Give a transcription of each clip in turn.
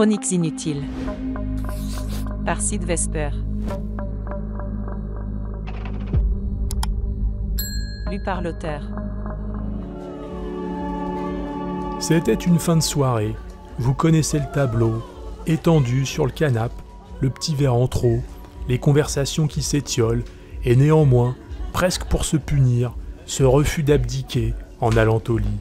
Chroniques inutiles. Par Sid Vesper. Lu par l'auteur. C'était une fin de soirée. Vous connaissez le tableau. Étendu sur le canapé, le petit verre en trop, les conversations qui s'étiolent, et néanmoins, presque pour se punir, ce refus d'abdiquer en allant au lit.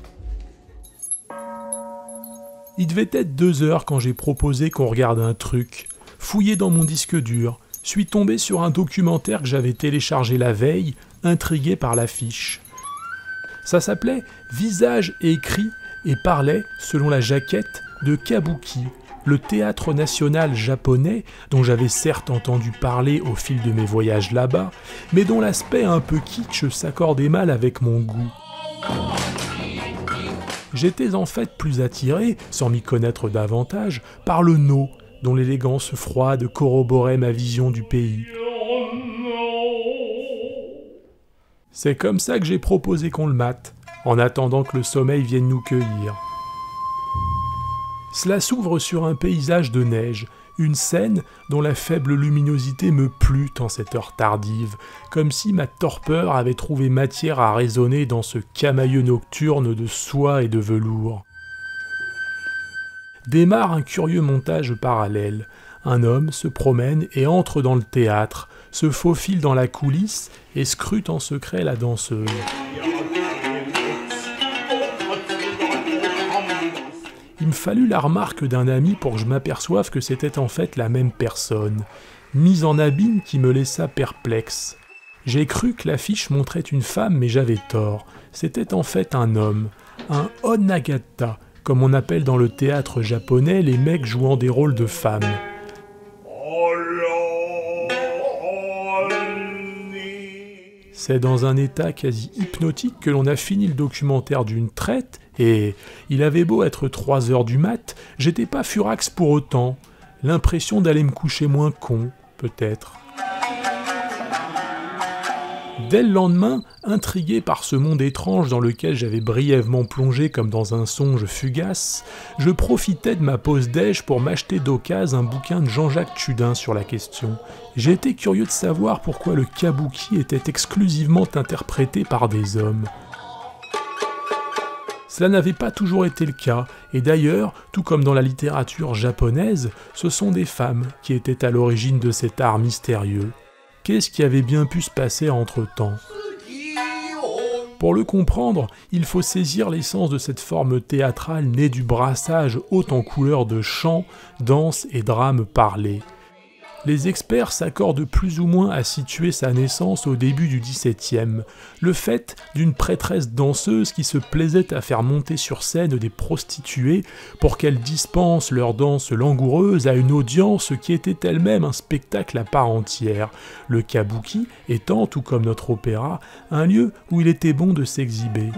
Il devait être 2 heures quand j'ai proposé qu'on regarde un truc. Fouillé dans mon disque dur, suis tombé sur un documentaire que j'avais téléchargé la veille, intrigué par l'affiche. Ça s'appelait « Visage écrit » et parlait, selon la jaquette, de Kabuki, le théâtre national japonais dont j'avais certes entendu parler au fil de mes voyages là-bas, mais dont l'aspect un peu kitsch s'accordait mal avec mon goût. J'étais en fait plus attiré, sans m'y connaître davantage, par le no, dont l'élégance froide corroborait ma vision du pays. C'est comme ça que j'ai proposé qu'on le mate, en attendant que le sommeil vienne nous cueillir. Cela s'ouvre sur un paysage de neige, une scène dont la faible luminosité me plut en cette heure tardive, comme si ma torpeur avait trouvé matière à résonner dans ce camailleux nocturne de soie et de velours. Démarre un curieux montage parallèle. Un homme se promène et entre dans le théâtre, se faufile dans la coulisse et scrute en secret la danseuse. Il me fallut la remarque d'un ami pour que je m'aperçoive que c'était en fait la même personne, mise en abîme qui me laissa perplexe. J'ai cru que l'affiche montrait une femme, mais j'avais tort. C'était en fait un homme, un onagata, comme on appelle dans le théâtre japonais les mecs jouant des rôles de femmes. C'est dans un état quasi hypnotique que l'on a fini le documentaire d'une traite, et il avait beau être 3 heures du mat, j'étais pas furax pour autant. L'impression d'aller me coucher moins con, peut-être. Dès le lendemain, intrigué par ce monde étrange dans lequel j'avais brièvement plongé comme dans un songe fugace, je profitais de ma pause déj pour m'acheter d'occasion un bouquin de Jean-Jacques Tschudin sur la question. J'ai été curieux de savoir pourquoi le kabuki était exclusivement interprété par des hommes. Cela n'avait pas toujours été le cas, et d'ailleurs, tout comme dans la littérature japonaise, ce sont des femmes qui étaient à l'origine de cet art mystérieux. Qu'est-ce qui avait bien pu se passer entre-temps ? Pour le comprendre, il faut saisir l'essence de cette forme théâtrale née du brassage haut en couleurs de chant, danse et drame parlé. Les experts s'accordent plus ou moins à situer sa naissance au début du XVIIe, le fait d'une prêtresse danseuse qui se plaisait à faire monter sur scène des prostituées pour qu'elles dispensent leur danse langoureuse à une audience qui était elle-même un spectacle à part entière, le kabuki étant, tout comme notre opéra, un lieu où il était bon de s'exhiber.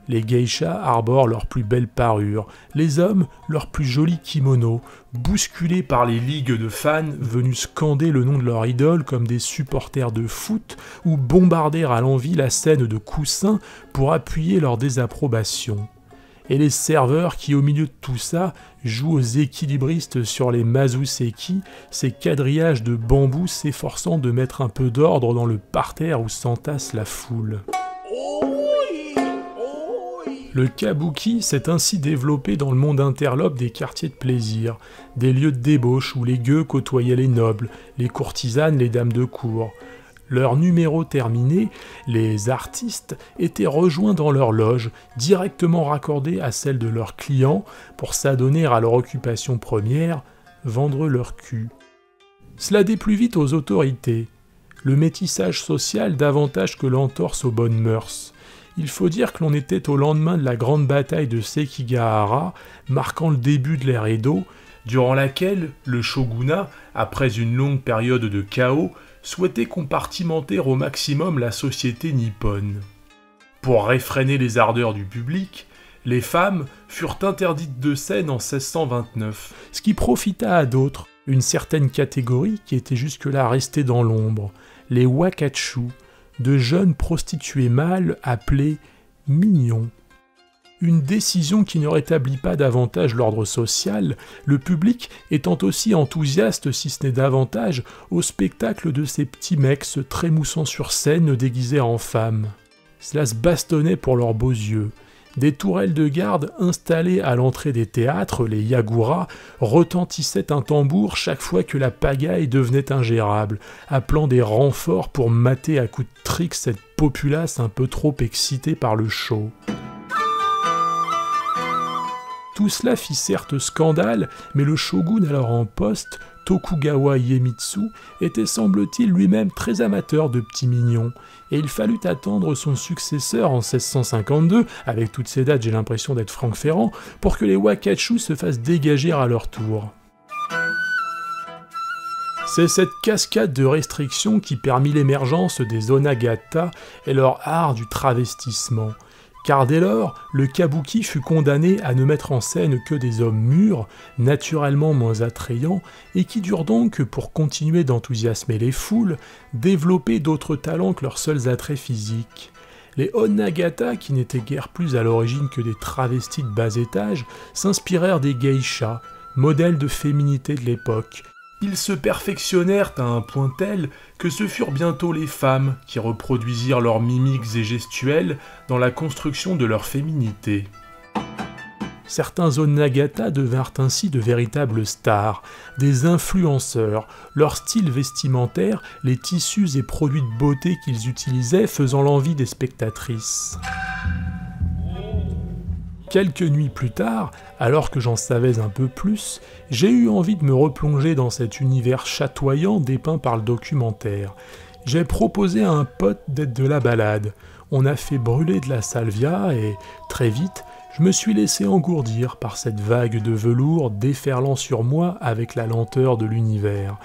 Les geishas arborent leurs plus belles parures, les hommes leurs plus jolis kimonos, bousculés par les ligues de fans venus scander le nom de leur idole comme des supporters de foot ou bombarder à l'envi la scène de coussins pour appuyer leur désapprobation. Et les serveurs qui, au milieu de tout ça, jouent aux équilibristes sur les mazuseki, ces quadrillages de bambou s'efforçant de mettre un peu d'ordre dans le parterre où s'entasse la foule. Le kabuki s'est ainsi développé dans le monde interlope des quartiers de plaisir, des lieux de débauche où les gueux côtoyaient les nobles, les courtisanes les dames de cour. Leur numéro terminé, les artistes étaient rejoints dans leur loge, directement raccordés à celle de leurs clients pour s'adonner à leur occupation première, vendre leur cul. Cela déplut vite aux autorités. Le métissage social davantage que l'entorse aux bonnes mœurs. Il faut dire que l'on était au lendemain de la grande bataille de Sekigahara, marquant le début de l'ère Edo, durant laquelle le shogunat, après une longue période de chaos, souhaitait compartimenter au maximum la société nippone. Pour réfréner les ardeurs du public, les femmes furent interdites de scène en 1629, ce qui profita à d'autres, une certaine catégorie qui était jusque-là restée dans l'ombre, les wakachu, de jeunes prostituées mâles appelées mignons. Une décision qui ne rétablit pas davantage l'ordre social, le public étant aussi enthousiaste, si ce n'est davantage, au spectacle de ces petits mecs se trémoussant sur scène déguisés en femmes. Cela se bastonnait pour leurs beaux yeux. Des tourelles de garde installées à l'entrée des théâtres, les yaguras, retentissaient un tambour chaque fois que la pagaille devenait ingérable, appelant des renforts pour mater à coups de trick cette populace un peu trop excitée par le show. Tout cela fit certes scandale, mais le shogun alors en poste, Tokugawa Iemitsu, était semble-t-il lui-même très amateur de petits mignons, et il fallut attendre son successeur en 1652, avec toutes ces dates j'ai l'impression d'être Franck Ferrand, pour que les Wakachu se fassent dégager à leur tour. C'est cette cascade de restrictions qui permit l'émergence des onagata et leur art du travestissement. Car dès lors, le kabuki fut condamné à ne mettre en scène que des hommes mûrs, naturellement moins attrayants, et qui durent donc, pour continuer d'enthousiasmer les foules, développer d'autres talents que leurs seuls attraits physiques. Les onagata, qui n'étaient guère plus à l'origine que des travestis de bas étage, s'inspirèrent des geishas, modèles de féminité de l'époque. Ils se perfectionnèrent à un point tel que ce furent bientôt les femmes qui reproduisirent leurs mimiques et gestuels dans la construction de leur féminité. Certains onagata devinrent ainsi de véritables stars, des influenceurs, leur style vestimentaire, les tissus et produits de beauté qu'ils utilisaient faisant l'envie des spectatrices. Quelques nuits plus tard, alors que j'en savais un peu plus, j'ai eu envie de me replonger dans cet univers chatoyant dépeint par le documentaire. J'ai proposé à un pote d'être de la balade. On a fait brûler de la salvia et, très vite, je me suis laissé engourdir par cette vague de velours déferlant sur moi avec la lenteur de l'univers.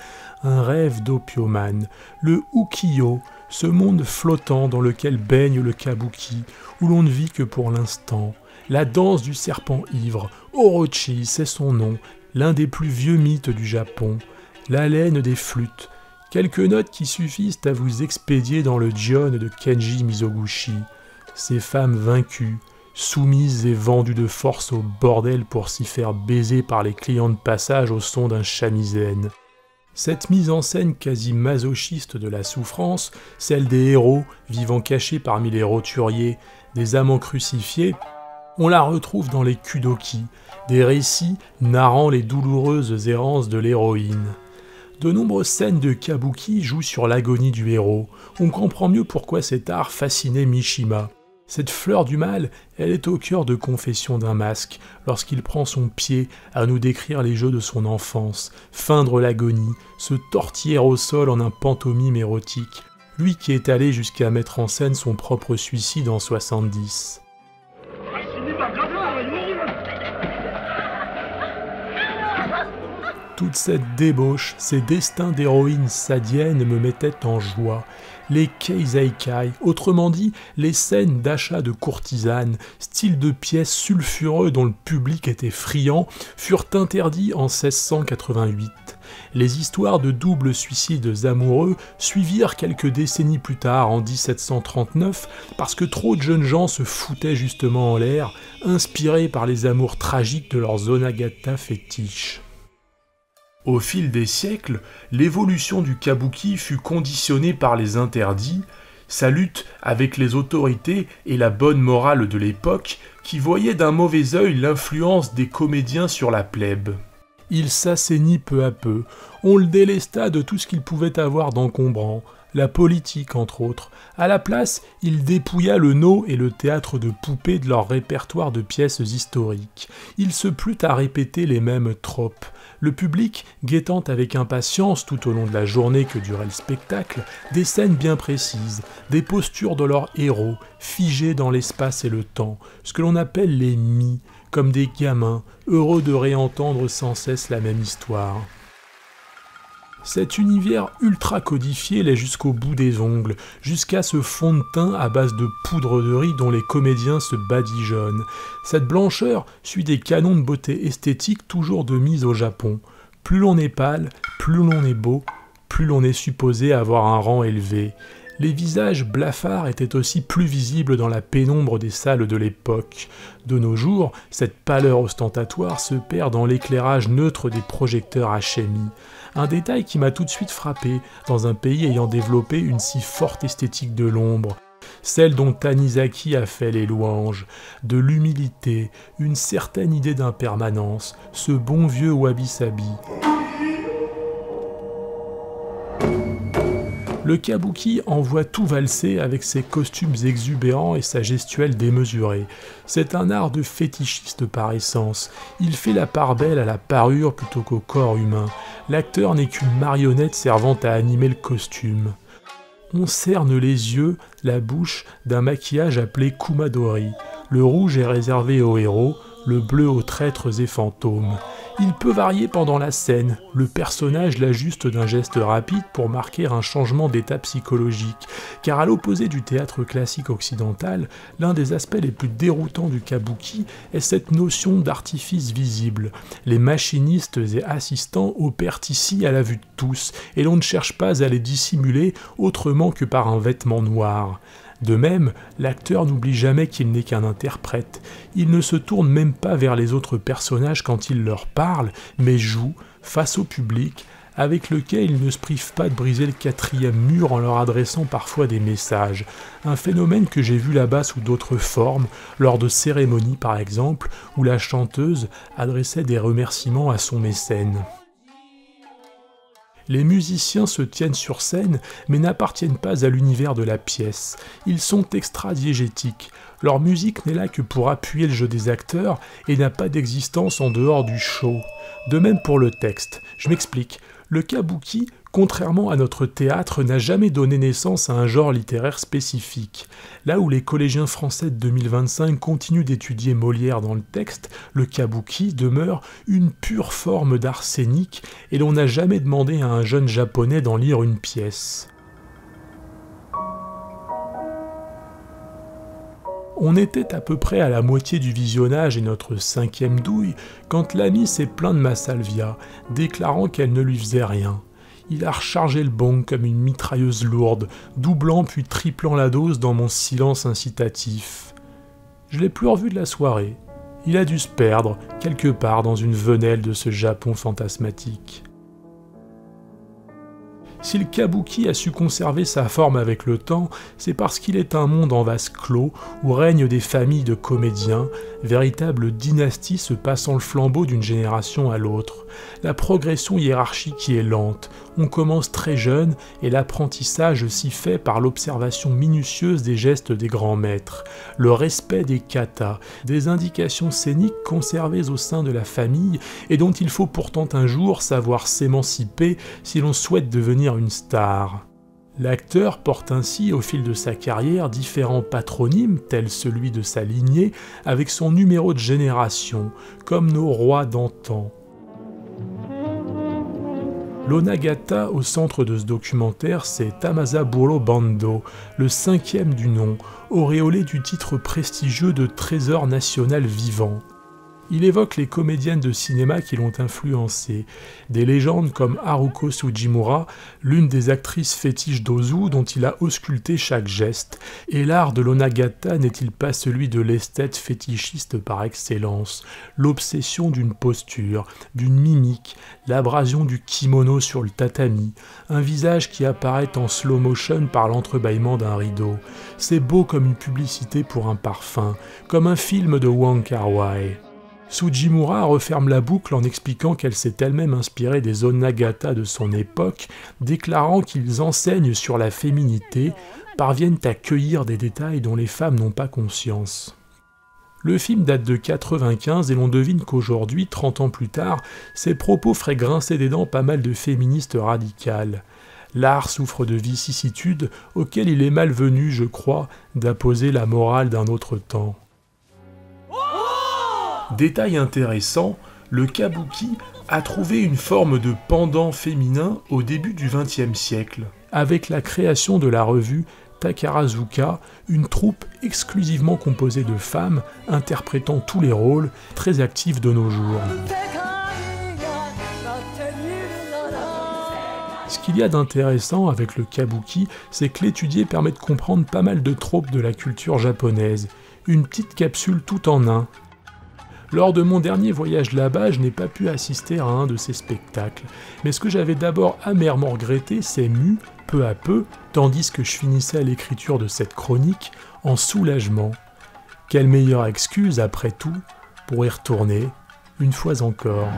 Un rêve d'opiomane, le ukiyo, ce monde flottant dans lequel baigne le kabuki, où l'on ne vit que pour l'instant. La danse du serpent ivre, Orochi, c'est son nom, l'un des plus vieux mythes du Japon. L'haleine des flûtes, quelques notes qui suffisent à vous expédier dans le Jion de Kenji Mizoguchi. Ces femmes vaincues, soumises et vendues de force au bordel pour s'y faire baiser par les clients de passage au son d'un shamisen. Cette mise en scène quasi masochiste de la souffrance, celle des héros vivant cachés parmi les roturiers, des amants crucifiés, on la retrouve dans les kudoki, des récits narrant les douloureuses errances de l'héroïne. De nombreuses scènes de kabuki jouent sur l'agonie du héros. On comprend mieux pourquoi cet art fascinait Mishima. Cette fleur du mal, elle est au cœur de Confession d'un masque, lorsqu'il prend son pied à nous décrire les jeux de son enfance, feindre l'agonie, se tortiller au sol en un pantomime érotique, lui qui est allé jusqu'à mettre en scène son propre suicide en 70. Toute cette débauche, ces destins d'héroïnes sadiennes me mettaient en joie. Les keizaikai, autrement dit, les scènes d'achat de courtisanes, style de pièces sulfureux dont le public était friand, furent interdits en 1688. Les histoires de doubles suicides amoureux suivirent quelques décennies plus tard, en 1739, parce que trop de jeunes gens se foutaient justement en l'air, inspirés par les amours tragiques de leurs onagata fétiches. Au fil des siècles, l'évolution du kabuki fut conditionnée par les interdits, sa lutte avec les autorités et la bonne morale de l'époque qui voyaient d'un mauvais œil l'influence des comédiens sur la plèbe. Il s'assainit peu à peu, on le délesta de tout ce qu'il pouvait avoir d'encombrant, la politique entre autres. À la place, il dépouilla le no et le théâtre de poupées de leur répertoire de pièces historiques. Il se plut à répéter les mêmes tropes. Le public, guettant avec impatience tout au long de la journée que durait le spectacle, des scènes bien précises, des postures de leurs héros, figées dans l'espace et le temps, ce que l'on appelle les mi, comme des gamins, heureux de réentendre sans cesse la même histoire. Cet univers ultra codifié l'est jusqu'au bout des ongles, jusqu'à ce fond de teint à base de poudre de riz dont les comédiens se badigeonnent. Cette blancheur suit des canons de beauté esthétique toujours de mise au Japon. Plus l'on est pâle, plus l'on est beau, plus l'on est supposé avoir un rang élevé. Les visages blafards étaient aussi plus visibles dans la pénombre des salles de l'époque. De nos jours, cette pâleur ostentatoire se perd dans l'éclairage neutre des projecteurs HMI. Un détail qui m'a tout de suite frappé dans un pays ayant développé une si forte esthétique de l'ombre. Celle dont Tanizaki a fait les louanges, de l'humilité, une certaine idée d'impermanence, ce bon vieux wabi-sabi. Le kabuki envoie tout valser avec ses costumes exubérants et sa gestuelle démesurée. C'est un art de fétichiste par essence. Il fait la part belle à la parure plutôt qu'au corps humain. L'acteur n'est qu'une marionnette servant à animer le costume. On cerne les yeux, la bouche d'un maquillage appelé kumadori. Le rouge est réservé aux héros, le bleu aux traîtres et fantômes. Il peut varier pendant la scène, le personnage l'ajuste d'un geste rapide pour marquer un changement d'état psychologique, car à l'opposé du théâtre classique occidental, l'un des aspects les plus déroutants du kabuki est cette notion d'artifice visible. Les machinistes et assistants opèrent ici à la vue de tous, et l'on ne cherche pas à les dissimuler autrement que par un vêtement noir. De même, l'acteur n'oublie jamais qu'il n'est qu'un interprète. Il ne se tourne même pas vers les autres personnages quand il leur parle, mais joue, face au public, avec lequel il ne se prive pas de briser le quatrième mur en leur adressant parfois des messages. Un phénomène que j'ai vu là-bas sous d'autres formes, lors de cérémonies par exemple, où la chanteuse adressait des remerciements à son mécène. Les musiciens se tiennent sur scène, mais n'appartiennent pas à l'univers de la pièce. Ils sont extradiégétiques. Leur musique n'est là que pour appuyer le jeu des acteurs et n'a pas d'existence en dehors du show. De même pour le texte. Je m'explique. Le kabuki, contrairement à notre théâtre, n'a jamais donné naissance à un genre littéraire spécifique. Là où les collégiens français de 2025 continuent d'étudier Molière dans le texte, le kabuki demeure une pure forme d'art scénique et l'on n'a jamais demandé à un jeune japonais d'en lire une pièce. On était à peu près à la moitié du visionnage et notre 5e douille quand l'ami s'est plaint de ma salvia, déclarant qu'elle ne lui faisait rien. Il a rechargé le bong comme une mitrailleuse lourde, doublant puis triplant la dose dans mon silence incitatif. Je l'ai plus revu de la soirée. Il a dû se perdre, quelque part dans une venelle de ce Japon fantasmatique. Si le kabuki a su conserver sa forme avec le temps, c'est parce qu'il est un monde en vase clos où règnent des familles de comédiens, véritables dynasties se passant le flambeau d'une génération à l'autre. La progression hiérarchique y est lente, on commence très jeune et l'apprentissage s'y fait par l'observation minutieuse des gestes des grands maîtres, le respect des katas, des indications scéniques conservées au sein de la famille et dont il faut pourtant un jour savoir s'émanciper si l'on souhaite devenir une star. L'acteur porte ainsi au fil de sa carrière différents patronymes, tels celui de sa lignée, avec son numéro de génération, comme nos rois d'antan. L'Onagata au centre de ce documentaire, c'est Tamazaburo Bando, le 5e du nom, auréolé du titre prestigieux de trésor national vivant. Il évoque les comédiennes de cinéma qui l'ont influencé, des légendes comme Haruko Sujimura, l'une des actrices fétiches d'Ozu dont il a ausculté chaque geste. Et l'art de l'Onagata n'est-il pas celui de l'esthète fétichiste par excellence, l'obsession d'une posture, d'une mimique, l'abrasion du kimono sur le tatami, un visage qui apparaît en slow motion par l'entrebâillement d'un rideau. C'est beau comme une publicité pour un parfum, comme un film de Wong Kar-wai. Sujimura referme la boucle en expliquant qu'elle s'est elle-même inspirée des Onagata de son époque, déclarant qu'ils enseignent sur la féminité, parviennent à cueillir des détails dont les femmes n'ont pas conscience. Le film date de 1995 et l'on devine qu'aujourd'hui, 30 ans plus tard, ses propos feraient grincer des dents pas mal de féministes radicales. L'art souffre de vicissitudes auxquelles il est malvenu, je crois, d'apposer la morale d'un autre temps. Détail intéressant, le kabuki a trouvé une forme de pendant féminin au début du XXe siècle, avec la création de la revue Takarazuka, une troupe exclusivement composée de femmes interprétant tous les rôles, très active de nos jours. Ce qu'il y a d'intéressant avec le kabuki, c'est que l'étudier permet de comprendre pas mal de tropes de la culture japonaise. Une petite capsule tout en un. Lors de mon dernier voyage là-bas, je n'ai pas pu assister à un de ces spectacles. Mais ce que j'avais d'abord amèrement regretté s'est mu, peu à peu, tandis que je finissais à l'écriture de cette chronique, en soulagement. Quelle meilleure excuse, après tout, pour y retourner, une fois encore.